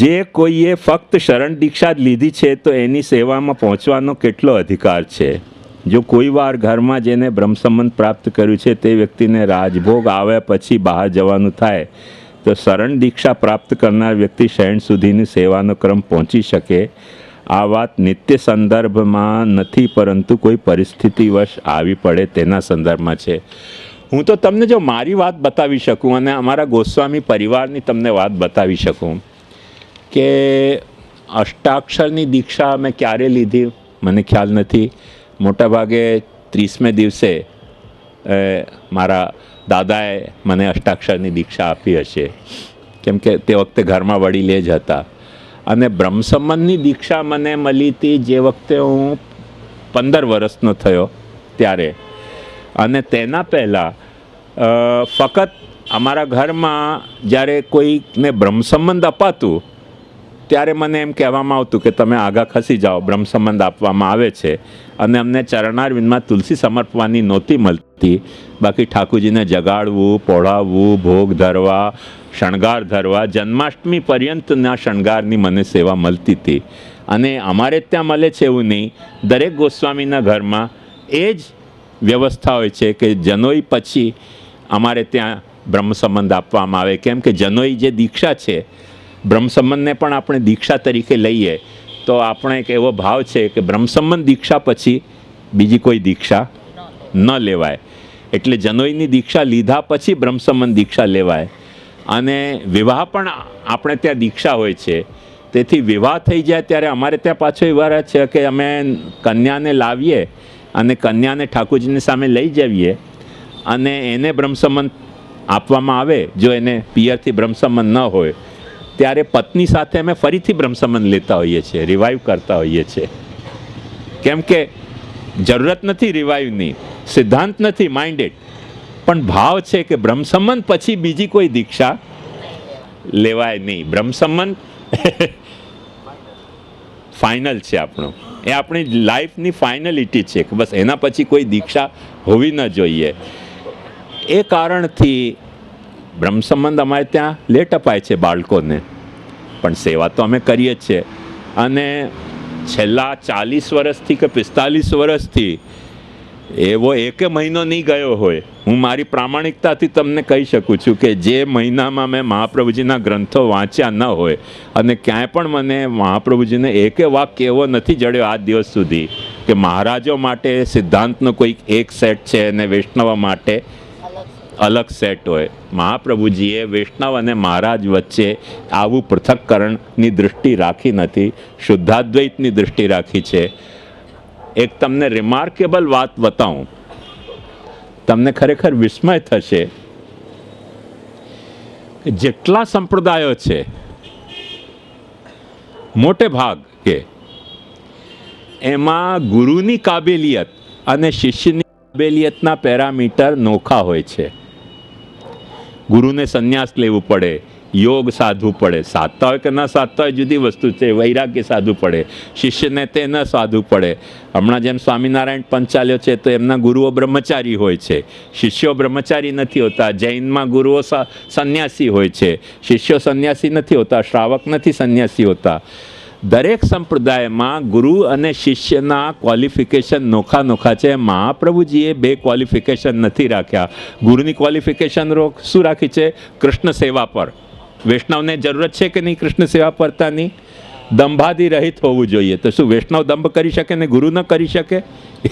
જે કોઈએ ફક્ત શરણ દીક્ષા જ લીધી છે તો એની સેવામાં પહોંચવાનો કેટલો અધિકાર છે? જો કોઈ વાર ઘરમાં જેને બ્રહ્મસંબંધ પ્રાપ્ત કર્યું છે તે વ્યક્તિને રાજભોગ આવ્યા પછી બહાર જવાનું થાય તો શરણ દીક્ષા પ્રાપ્ત કરનાર વ્યક્તિ શયન સુધીની સેવાનો ક્રમ પહોંચી શકે? આ વાત નિત્ય સંદર્ભમાં નથી, પરંતુ કોઈ પરિસ્થિતિવશ આવી પડે તેના સંદર્ભમાં છે. હું તો તમને જો મારી વાત બતાવી શકું અને અમારા ગોસ્વામી પરિવારની તમને વાત બતાવી શકું કે અષ્ટાક્ષરની દીક્ષા મેં ક્યારે લીધી મને ખ્યાલ નથી. મોટાભાગે 30મે દિવસે મારા દાદાએ મને અષ્ટાક્ષરની દીક્ષા આપી હશે, કેમ કે તે વખતે ઘરમાં વડીલે જ હતા. અને બ્રહ્મસંબંધની દીક્ષા મને મળી હતી જે વખતે હું 15 વર્ષનો થયો ત્યારે. અને તેના પહેલાં ફક્ત અમારા ઘરમાં જ્યારે કોઈને બ્રહ્મસંબંધ અપાતું ત્યારે મને એમ કહેવામાં આવતું કે તમે આગા ખસી જાઓ, બ્રહ્મસંબંધ આપવામાં આવે છે. અને અમને ચરણારવિંદમાં તુલસી સમર્પવાની નહોતી મળતી, બાકી ઠાકોરજીને જગાડવું, પોઢાવવું, ભોગ ધરવા, શણગાર ધરવા, જન્માષ્ટમી પર્યંતના શણગારની મને સેવા મળતી હતી. અને અમારે ત્યાં મળે છે એવું નહીં, દરેક ગોસ્વામીના ઘરમાં એ જ વ્યવસ્થા હોય છે કે જનોઈ પછી અમારે ત્યાં બ્રહ્મસંબંધ આપવામાં આવે. કેમ કે જનોઈ જે દીક્ષા છે, બ્રહ્મસંબંધને પણ આપણે દીક્ષા તરીકે લઈએ તો આપણે એક એવો ભાવ છે કે બ્રહ્મસંબંધ દીક્ષા પછી બીજી કોઈ દીક્ષા ન લેવાય. એટલે જનોઈની દીક્ષા લીધા પછી બ્રહ્મસંબંધ દીક્ષા લેવાય. અને વિવાહ પણ આપણે ત્યાં દીક્ષા હોય છે. તેથી વિવાહ થઈ જાય ત્યારે અમારે ત્યાં પાછો એવા છે કે અમે કન્યાને લાવીએ અને કન્યાને ઠાકોરજીની સામે લઈ જઈએ અને એને બ્રહ્મસંબંધ આપવામાં આવે. જો એને પિયરથી બ્રહ્મસંબંધ ન હોય ત્યારે પત્ની સાથે અમે ફરીથી બ્રહ્મસંબંધ લેતા હોઈએ છીએ, રિવાઈવ કરતા હોઈએ છીએ. કેમ કે જરૂરત નથી રિવાઈવની, સિદ્ધાંત નથી માઇન્ડેડ, પણ ભાવ છે કે બ્રહ્મસંબંધ પછી બીજી કોઈ દીક્ષા લેવાય નહીં. બ્રહ્મસંબંધ ફાઇનલ છે આપણો, એ આપણી લાઈફની ફાઇનલિટી છે કે બસ એના પછી કોઈ દીક્ષા હોવી ન જોઈએ. એ કારણથી બ્રહ્મસંબંધ અમારે ત્યાં લેટ અપાય છે બાળકોને, પણ સેવા તો અમે કરીએ જ છીએ. અને છેલ્લા 40 વર્ષથી કે 45 વર્ષથી એવો એક મહિનો નહીં ગયો હોય, હું મારી પ્રામાણિકતાથી તમને કહી શકું છું કે જે મહિનામાં મેં મહાપ્રભુજીના ગ્રંથો વાંચ્યા ન હોય અને ક્યાંય પણ મને મહાપ્રભુજીને એકે વાક્ય એવો નથી જડ્યો આજ દિવસ સુધી કે મહારાજો માટે સિદ્ધાંતનો કોઈક એક સેટ છે અને વૈષ્ણવ માટે અલગ સેટ હોય. મહાપ્રભુજીએ વૈષ્ણવ અને મહારાજ વચ્ચે આવું પૃથક્કરણની દૃષ્ટિ રાખી નથી, શુદ્ધાદ્વૈતની દૃષ્ટિ રાખી છે. એક તમને રિમાર્કેબલ વાત બતાવું, તમને ખરેખર વિસ્મય થશે કે જેટલા સંપ્રદાયો છે મોટે ભાગ કે એમાં ગુરુની કાબેલિયત અને શિષ્યની કાબેલિયતના પેરામીટર નોખા હોય છે. ગુરુને સંન્યાસ લેવું પડે, યોગ સાધવું પડે, સાધતા હોય કે ન સાધતા હોય જુદી વસ્તુ છે, વૈરાગ્ય સાધવું પડે, શિષ્યને તે ન સાધવું પડે. હમણાં જેમ સ્વામિનારાયણ પંથ ચાલ્યો છે તો એમના ગુરુઓ બ્રહ્મચારી હોય છે, શિષ્યો બ્રહ્મચારી નથી હોતા. જૈનમાં ગુરુઓ સંન્યાસી હોય છે, શિષ્યો સંન્યાસી નથી હોતા, શ્રાવક નથી સંન્યાસી હોતા. દરેક સંપ્રદાયમાં ગુરુ અને શિષ્યના ક્વોલિફિકેશન નોખા નોખા છે. મહાપ્રભુજીએ 2 ક્વોલિફિકેશન નથી રાખ્યા. ગુરુની ક્વોલિફિકેશન શું રાખી છે? કૃષ્ણ સેવા પર. વૈષ્ણવને જરૂરત છે કે નહીં કૃષ્ણ સેવા પરતાની? દંભાથી રહિત હોવું જોઈએ. તો શું વૈષ્ણવ દંભ કરી શકે ને ગુરુ ન કરી શકે?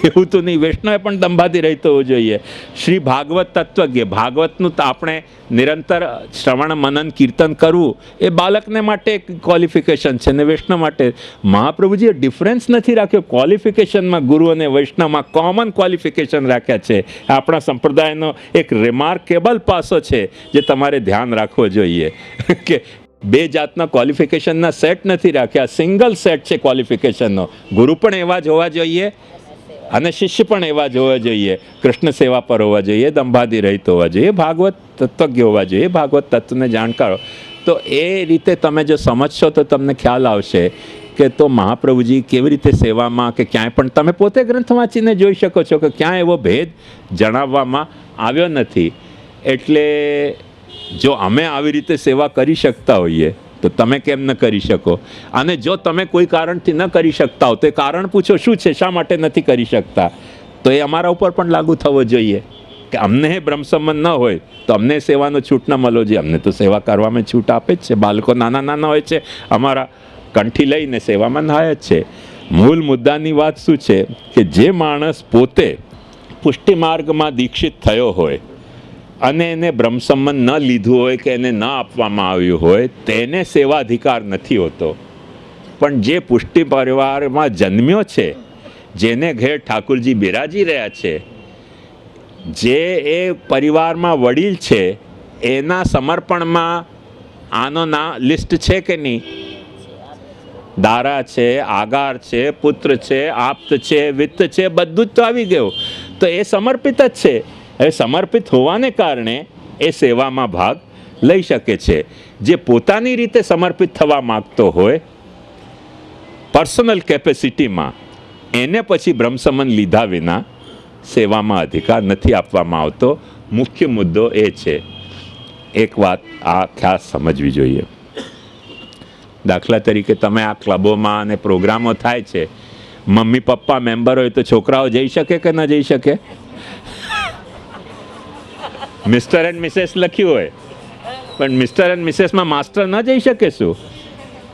એવું તો નહીં, વૈષ્ણવે પણ દંભાથી રહિત હોવું જોઈએ. શ્રી ભાગવત તત્વજ્ઞ, ભાગવતનું તો આપણે નિરંતર શ્રવણ મનન કીર્તન કરવું એ બાળકને માટે એક ક્વોલિફિકેશન છે ને વૈષ્ણવ માટે. મહાપ્રભુજીએ ડિફરન્સ નથી રાખ્યો ક્વોલિફિકેશનમાં. ગુરુ અને વૈષ્ણવમાં કોમન ક્વોલિફિકેશન રાખ્યા છે. આપણા સંપ્રદાયનો એક રિમાર્કેબલ પાસો છે જે તમારે ધ્યાન રાખવો જોઈએ કે 2 જાતના ક્વોલિફિકેશનના સેટ નથી રાખ્યા, સિંગલ સેટ છે ક્વોલિફિકેશનનો. ગુરુ પણ એવા જ હોવા જોઈએ અને શિષ્ય પણ એવા જ હોવા જોઈએ. કૃષ્ણ સેવા પર હોવા જોઈએ, દંભાદી રહિત હોવા જોઈએ, ભાગવત તત્વજ્ઞ હોવા જોઈએ, ભાગવત તત્વને જાણકારો. તો એ રીતે તમે જો સમજશો તો તમને ખ્યાલ આવશે કે તો મહાપ્રભુજી કેવી રીતે સેવામાં કે ક્યાંય પણ તમે પોતે ગ્રંથ વાંચીને જોઈ શકો છો કે ક્યાંય એવો ભેદ જણાવવામાં આવ્યો નથી. એટલે જો અમે આવી રીતે સેવા કરી શકતા હોઈએ તો તમે કેમ ન કરી શકો? અને જો તમે કોઈ કારણથી ન કરી શકતા હો તો એ કારણ પૂછો, શું છે, શા માટે નથી કરી શકતા? તો એ અમારા ઉપર પણ લાગુ થવો જોઈએ કે અમને બ્રહ્મ સંબંધ ન હોય તો અમને સેવાનો છૂટ ન મળવો જોઈએ. અમને તો સેવા કરવામાં છૂટ આપે જ છે. બાળકો નાના નાના હોય છે, અમારા કંઠી લઈને સેવામાં નહાય જ છે. મૂળ મુદ્દાની વાત શું છે કે જે માણસ પોતે પુષ્ટિ માર્ગમાં દીક્ષિત થયો હોય અને એને બ્રહ્મ સંબંધ ન લીધું હોય કે એને ન આપવામાં આવ્યું હોય તેને સેવા અધિકાર નથી હોતો. પણ જે પુષ્ટિ પરિવારમાં જન્મ્યો છે, જેને ઘેર ઠાકુરજી બિરાજી રહ્યા છે, જે એ પરિવારમાં વડીલ છે, એના સમર્પણમાં આનો લિસ્ટ છે કે નહીં? દારા છે, આગાર છે, પુત્ર છે, આપ્ત છે, વિત્ત છે, બધું જ તો આવી ગયું. તો એ સમર્પિત જ છે. હવે સમર્પિત હોવાને કારણે એ સેવામાં ભાગ લઈ શકે છે. જે પોતાની રીતે સમર્પિત થવા માગતો હોય પર્સનલ કેપેસિટીમાં, એને પછી બ્રહ્મસંબંધ લીધા વિના સેવામાં અધિકાર નથી આપવામાં આવતો. મુખ્ય મુદ્દો એ છે. એક વાત આ ખાસ સમજવી જોઈએ. દાખલા તરીકે તમે આ ક્લબોમાં અને પ્રોગ્રામો થાય છે, મમ્મી પપ્પા મેમ્બર હોય તો છોકરાઓ જઈ શકે કે ન જઈ શકે? મિસ્ટર એન્ડ મિસેસ લખ્યું હોય પણ મિસ્ટર એન્ડ મિસેસમાં માસ્ટર ન જઈ શકે? શું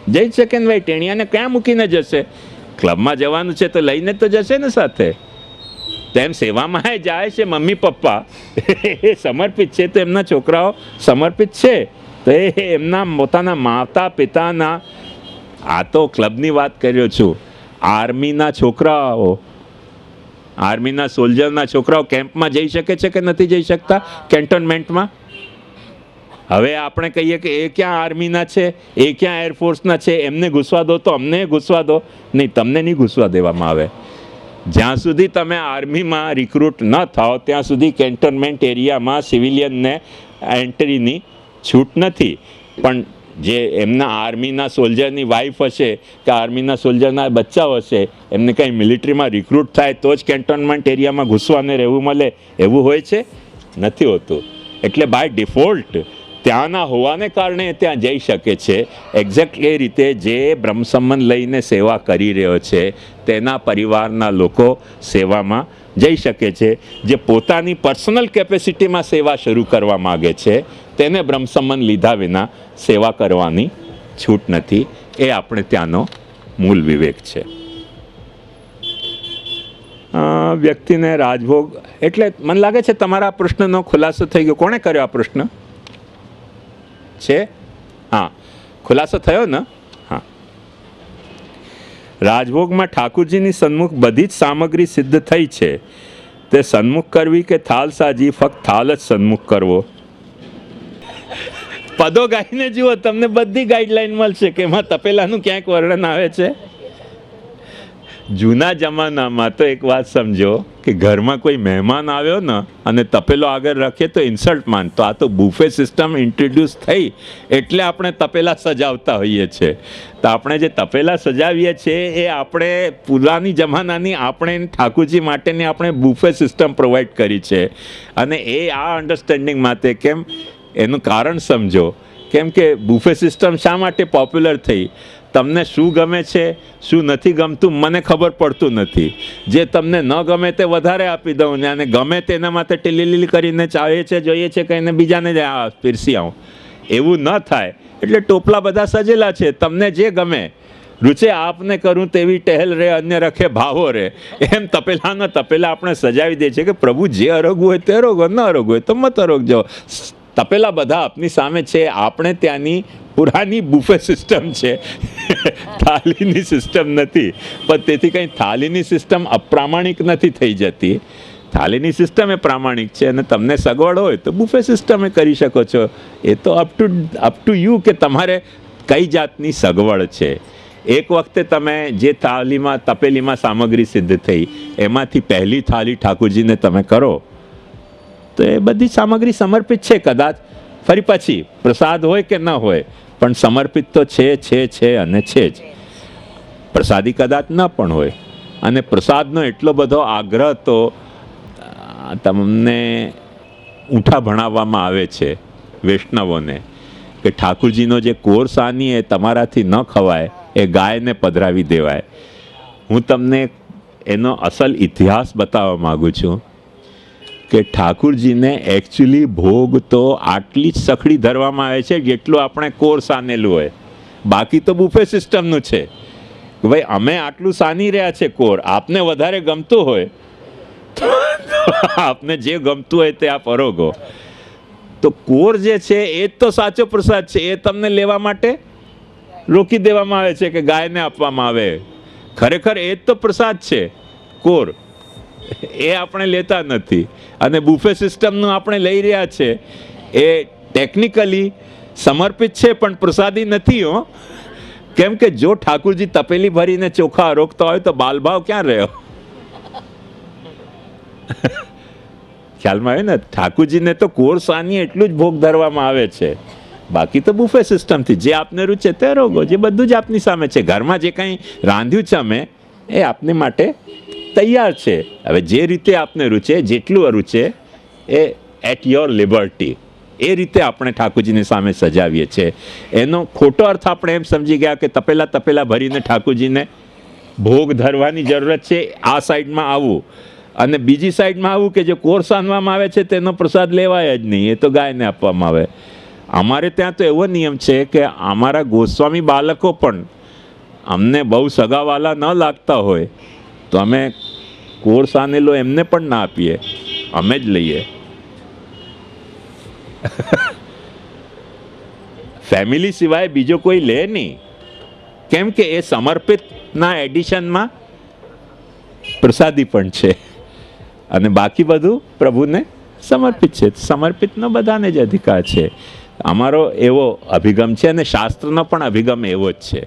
જઈ શકે ને ભાઈ? ટેણિયાને ક્યાં મૂકીને જશે? ક્લબમાં જવાનું છે તો લઈને તો જશે ને સાથે. તેમ સેવામાં જાય છે મમ્મી પપ્પા, એ સમર્પિત છે તો એમના છોકરાઓ સમર્પિત છે તો એ એમના પોતાના માતા પિતાના, આ તો ક્લબની વાત કર્યો છું, આર્મીના છોકરાઓ, આર્મીના સોલ્જરના છોકરાઓ કેમ્પમાં જઈ શકે છે કે નથી જઈ શકતા? કેન્ટોનમેન્ટમાં. હવે આપણે કહીએ કે એ ક્યાં આર્મીના છે, એ ક્યાં એરફોર્સના છે, એમને ઘૂસવા દો તો અમને ઘૂસવા દો. નહીં, તમને નહીં ઘૂસવા દેવામાં આવે. જ્યાં સુધી તમે આર્મીમાં રિક્રુટ ન થાઓ ત્યાં સુધી કેન્ટોનમેન્ટ એરિયામાં સિવિલિયનને એન્ટ્રીની છૂટ નથી. પણ જે એમના આર્મીના સોલ્જરની વાઈફ હશે કે આર્મીના સોલ્જરના બચ્ચાઓ હશે, એમને કંઈ મિલિટરીમાં રિક્રુટ થાય તો જ કેન્ટોનમેન્ટ એરિયામાં ઘૂસવાને રહેવું મળે, એવું હોય છે? નથી હોતું. એટલે બાય ડિફોલ્ટ ત્યાંના હોવાને કારણે ત્યાં જઈ શકે છે. એક્ઝેક્ટ એ રીતે જે બ્રહ્મ સંબંધ લઈને સેવા કરી રહ્યો છે તેના પરિવારના લોકો સેવામાં જઈ શકે છે. જે પોતાની પર્સનલ કેપેસિટીમાં સેવા શરૂ કરવા માગે છે તેને બ્રહ્મ સંબંધ લીધા વિના સેવા કરવાની છૂટ નથી. એ આપણે ત્યાંનો મૂળ વિવેક છે. વ્યક્તિને રાજભોગ એટલે મને લાગે છે તમારા પ્રશ્નનો ખુલાસો થઈ ગયો. કોણે કર્યો આ પ્રશ્ન? છે? હા, ખુલાસો થયો ને? હા. રાજભોગમાં ઠાકુરજીની સન્મુખ બધી જ સામગ્રી સિદ્ધ થઈ છે. તે સન્મુખ કરવી કે થાલ સાજી, ફક્ત થાલ જ સન્મુખ કરવો? પદો ગાઈને જુઓ, તમને બધી ગાઈડલાઈન મળશે કે એમાં તપેલાનું ક્યાંક વર્ણન આવે છે. જૂના જમાનામાં તો એક વાત સમજો કે ઘરમાં કોઈ મહેમાન આવ્યો ને અને તપેલો આગળ રાખીએ તો ઇન્સલ્ટ માનતો. આ તો બુફે સિસ્ટમ ઇન્ટ્રોડ્યુસ થઈ એટલે આપણે તપેલા સજાવતા હોઈએ છીએ. તો આપણે જે તપેલા સજાવીએ છીએ એ આપણે પુરાની જમાનાની આપણે ઠાકુરજી માટેની આપણે બુફે સિસ્ટમ પ્રોવાઈડ કરી છે. અને એ આ અન્ડરસ્ટેન્ડિંગ માટે કેમ, એનું કારણ સમજો. કેમ કે બુફે સિસ્ટમ શા માટે પોપ્યુલર થઈ? તમને શું ગમે છે, શું નથી ગમતું મને ખબર પડતું નથી. જે તમને ન ગમે તે વધારે આપી દઉં ને અને ગમે તેના માટે ટીલીલી કરીને ચાહે છે, જોઈએ છે કે એને બીજાને જ પીરસી આવું. એવું ન થાય એટલે ટોપલા બધા સજેલા છે. તમને જે ગમે, રૂચે આપને કરું તેવી ટહેલ રે, અન્ય રખે ભાવો રે. એમ તપેલા આપણે સજાવી દે છે કે પ્રભુ જે અરોગવું હોય તે અરોગો, ન અરોગ હોય તો મત અરોગજો. તપેલા બધા આપની સામે છે. આપણે ત્યાંની પુરાની બુફે સિસ્ટમ છે, થાળીની સિસ્ટમ નથી. પણ તેથી કંઈ થાળીની સિસ્ટમ અપ્રામાણિક નથી થઈ જતી. થાળીની સિસ્ટમ એ પ્રામાણિક છે અને તમને સગવડ હોય તો બુફે સિસ્ટમ એ કરી શકો છો. એ તો અપ ટુ યુ કે તમારે કઈ જાતની સગવડ છે. એક વખતે તમે જે થાળીમાં તપેલીમાં સામગ્રી સિદ્ધ થઈ એમાંથી પહેલી થાળી ઠાકુરજીને તમે કરો તો એ બધી સામગ્રી સમર્પિત છે. કદાચ ફરી પછી પ્રસાદ હોય કે ન હોય પણ સમર્પિત તો છે અને છે જ. પ્રસાદી કદાચ ન પણ હોય. અને પ્રસાદનો એટલો બધો આગ્રહ તો તમને ઊંઠા ભણાવવામાં આવે છે વૈષ્ણવોને કે ઠાકુરજીનો જે કોર સાની એ તમારાથી ન ખવાય, એ ગાયને પધરાવી દેવાય. હું તમને એનો અસલ ઇતિહાસ બતાવવા માગું છું કે ઠાકુરજીને એકચ્યુઅલી ભોગ તો આટલી જ સખડી ધરવામાં આવે છે જેટલું આપણે કોર સાનેલું હોય. બાકી તો બુફે સિસ્ટમનું છે કે ભાઈ અમે આટલું સાની રહ્યા છે કોર, આપને વધારે ગમતું હોય તો આપને જે ગમતું હોય તે આપ અરોગો. તો કોર જે છે એ જ તો સાચો પ્રસાદ છે, એ તમને લેવા માટે રોકી દેવામાં આવે છે કે ગાયને આપવામાં આવે. ખરેખર એ જ તો પ્રસાદ છે કોર, એ આપણે લેતા નથી. અને બુફે સિસ્ટમનું આપણે લઈ રહ્યા છે, એ ટેકનિકલી સમર્પિત છે પણ પ્રસાદી નથી હો. કેમ કે જો ઠાકુરજી તપેલી ભરીને ચોખા આરોગતા હોય તો બાલભાવ ક્યાં રહ્યો? ખ્યાલમાં આવે ને, ઠાકુરજીને તો કોર સાની એટલું જ ભોગ ધરવામાં આવે છે. બાકી તો બુફે સિસ્ટમથી જે આપને રૂચે તે રોગો, જે બધું જ આપની સામે છે. ઘરમાં જે કંઈ રાંધ્યું છે અમે, એ આપને માટે તૈયાર છે. હવે જે રીતે આપને રૂચે, જેટલું રૂચે, એ એટ યોર લિબર્ટી, એ રીતે આપણે ઠાકુરજીની સામે સજાવીએ છીએ. એનો ખોટો અર્થ આપણે એમ સમજી ગયા કે તપેલા ભરીને ઠાકુરજીને ભોગ ધરવાની જરૂરત છે, આ સાઈડમાં આવવું, અને બીજી સાઈડમાં આવું કે જે કોર સાનવામાં આવે છે તેનો પ્રસાદ લેવાય જ નહીં, એ તો ગાયને આપવામાં આવે. અમારે ત્યાં તો એવો નિયમ છે કે અમારા ગોસ્વામી બાળકો પણ અમને બહુ સગાવાલા ન લાગતા હોય તો અમે કોર સાનેલો એમને પણ ના આપીએ, અમે જ લઈએ. ફેમિલી સિવાય બીજો કોઈ લે નહીં, કેમ કે એ સમર્પિતના એડિશનમાં પ્રસાદી પણ છે અને બાકી બધું પ્રભુને સમર્પિત છે. સમર્પિતનો બધાને જ અધિકાર છે. અમારો એવો અભિગમ છે અને શાસ્ત્રનો પણ અભિગમ એવો જ છે.